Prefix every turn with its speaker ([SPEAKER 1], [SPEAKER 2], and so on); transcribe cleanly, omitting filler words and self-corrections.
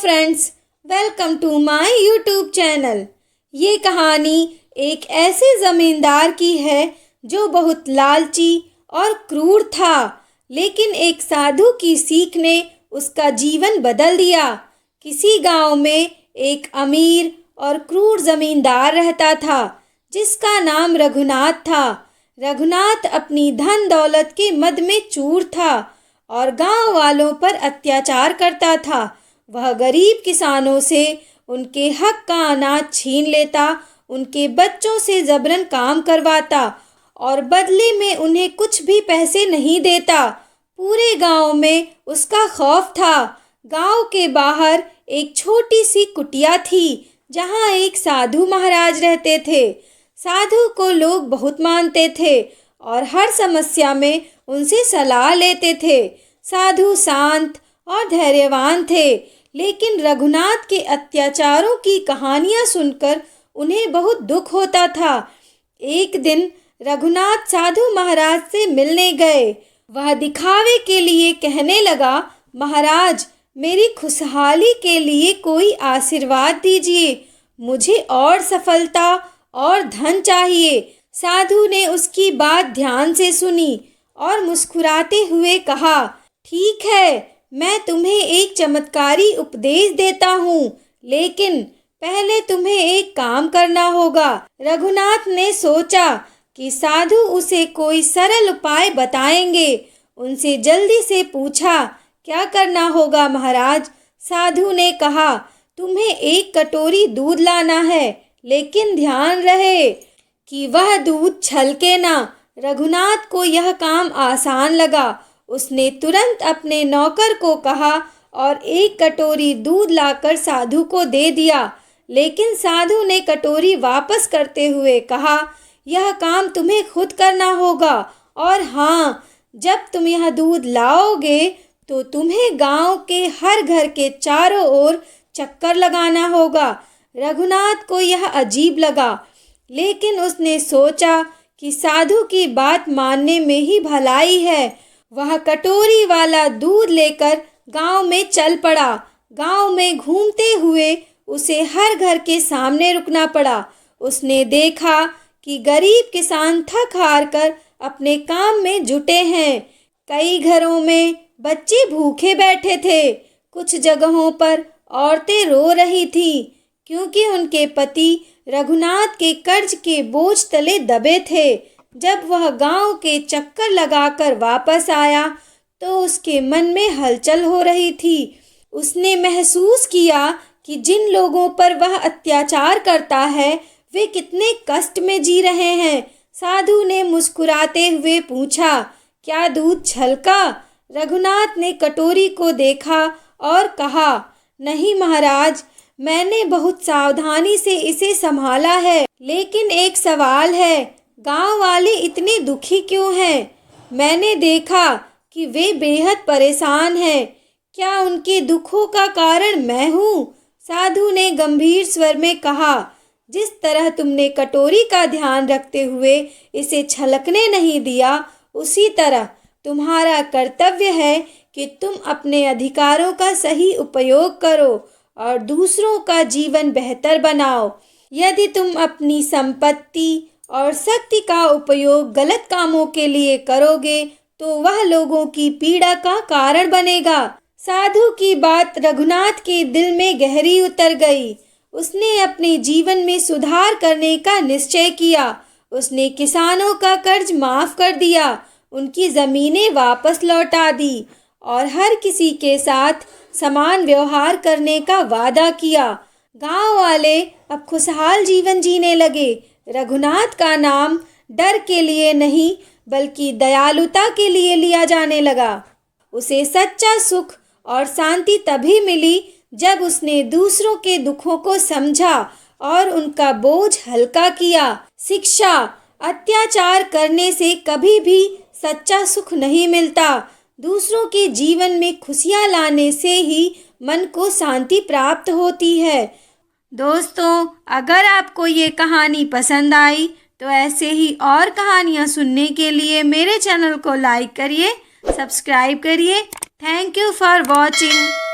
[SPEAKER 1] Friends, welcome to my YouTube channel. ये कहानी एक ऐसे ज़मींदार की है जो बहुत लालची और क्रूर था, लेकिन एक साधु की सीख ने उसका जीवन बदल दिया। किसी गांव में एक अमीर और क्रूर ज़मींदार रहता था जिसका नाम रघुनाथ था। रघुनाथ अपनी धन दौलत के मद में चूर था और गांव वालों पर अत्याचार करता था। वह गरीब किसानों से उनके हक का अनाज छीन लेता, उनके बच्चों से जबरन काम करवाता और बदले में उन्हें कुछ भी पैसे नहीं देता। पूरे गांव में उसका खौफ था। गांव के बाहर एक छोटी सी कुटिया थी जहां एक साधु महाराज रहते थे। साधु को लोग बहुत मानते थे और हर समस्या में उनसे सलाह लेते थे। साधु शांत और धैर्यवान थे, लेकिन रघुनाथ के अत्याचारों की कहानियां सुनकर उन्हें बहुत दुख होता था। एक दिन रघुनाथ साधु महाराज से मिलने गए। वह दिखावे के लिए कहने लगा, महाराज, मेरी खुशहाली के लिए कोई आशीर्वाद दीजिए। मुझे और सफलता और धन चाहिए। साधु ने उसकी बात ध्यान से सुनी और मुस्कुराते हुए कहा, ठीक है, मैं तुम्हें एक चमत्कारी उपदेश देता हूँ, लेकिन पहले तुम्हें एक काम करना होगा। रघुनाथ ने सोचा कि साधु उसे कोई सरल उपाय बताएंगे। उनसे जल्दी से पूछा, क्या करना होगा महाराज? साधु ने कहा, तुम्हें एक कटोरी दूध लाना है, लेकिन ध्यान रहे कि वह दूध छलके ना। रघुनाथ को यह काम आसान लगा। उसने तुरंत अपने नौकर को कहा और एक कटोरी दूध लाकर साधु को दे दिया। लेकिन साधु ने कटोरी वापस करते हुए कहा, यह काम तुम्हें खुद करना होगा, और हाँ, जब तुम यह दूध लाओगे तो तुम्हें गांव के हर घर के चारों ओर चक्कर लगाना होगा। रघुनाथ को यह अजीब लगा, लेकिन उसने सोचा कि साधु की बात मानने में ही भलाई है। वह कटोरी वाला दूध लेकर गांव में चल पड़ा। गांव में घूमते हुए उसे हर घर के सामने रुकना पड़ा। उसने देखा कि गरीब किसान थक हार कर अपने काम में जुटे हैं। कई घरों में बच्चे भूखे बैठे थे। कुछ जगहों पर औरतें रो रही थीं, क्योंकि उनके पति रघुनाथ के कर्ज के बोझ तले दबे थे। जब वह गांव के चक्कर लगाकर वापस आया तो उसके मन में हलचल हो रही थी। उसने महसूस किया कि जिन लोगों पर वह अत्याचार करता है वे कितने कष्ट में जी रहे हैं। साधु ने मुस्कुराते हुए पूछा, क्या दूध छलका? रघुनाथ ने कटोरी को देखा और कहा, नहीं महाराज, मैंने बहुत सावधानी से इसे संभाला है, लेकिन एक सवाल है, गांव वाले इतने दुखी क्यों हैं? मैंने देखा कि वे बेहद परेशान हैं। क्या उनके दुखों का कारण मैं हूँ? साधु ने गंभीर स्वर में कहा, जिस तरह तुमने कटोरी का ध्यान रखते हुए इसे छलकने नहीं दिया, उसी तरह तुम्हारा कर्तव्य है कि तुम अपने अधिकारों का सही उपयोग करो और दूसरों का जीवन बेहतर बनाओ। यदि तुम अपनी संपत्ति और शक्ति का उपयोग गलत कामों के लिए करोगे तो वह लोगों की पीड़ा का कारण बनेगा। साधु की बात रघुनाथ के दिल में गहरी उतर गई। उसने अपने जीवन में सुधार करने का निश्चय किया। उसने किसानों का कर्ज माफ कर दिया, उनकी ज़मीनें वापस लौटा दी और हर किसी के साथ समान व्यवहार करने का वादा किया। गांव वाले अब खुशहाल जीवन जीने लगे। रघुनाथ का नाम डर के लिए नहीं बल्कि दयालुता के लिए लिया जाने लगा। उसे सच्चा सुख और शांति तभी मिली जब उसने दूसरों के दुखों को समझा और उनका बोझ हल्का किया। शिक्षा, अत्याचार करने से कभी भी सच्चा सुख नहीं मिलता। दूसरों के जीवन में खुशियाँ लाने से ही मन को शांति प्राप्त होती है। दोस्तों, अगर आपको ये कहानी पसंद आई तो ऐसे ही और कहानियाँ सुनने के लिए मेरे चैनल को लाइक करिए, सब्सक्राइब करिए। Thank you for watching.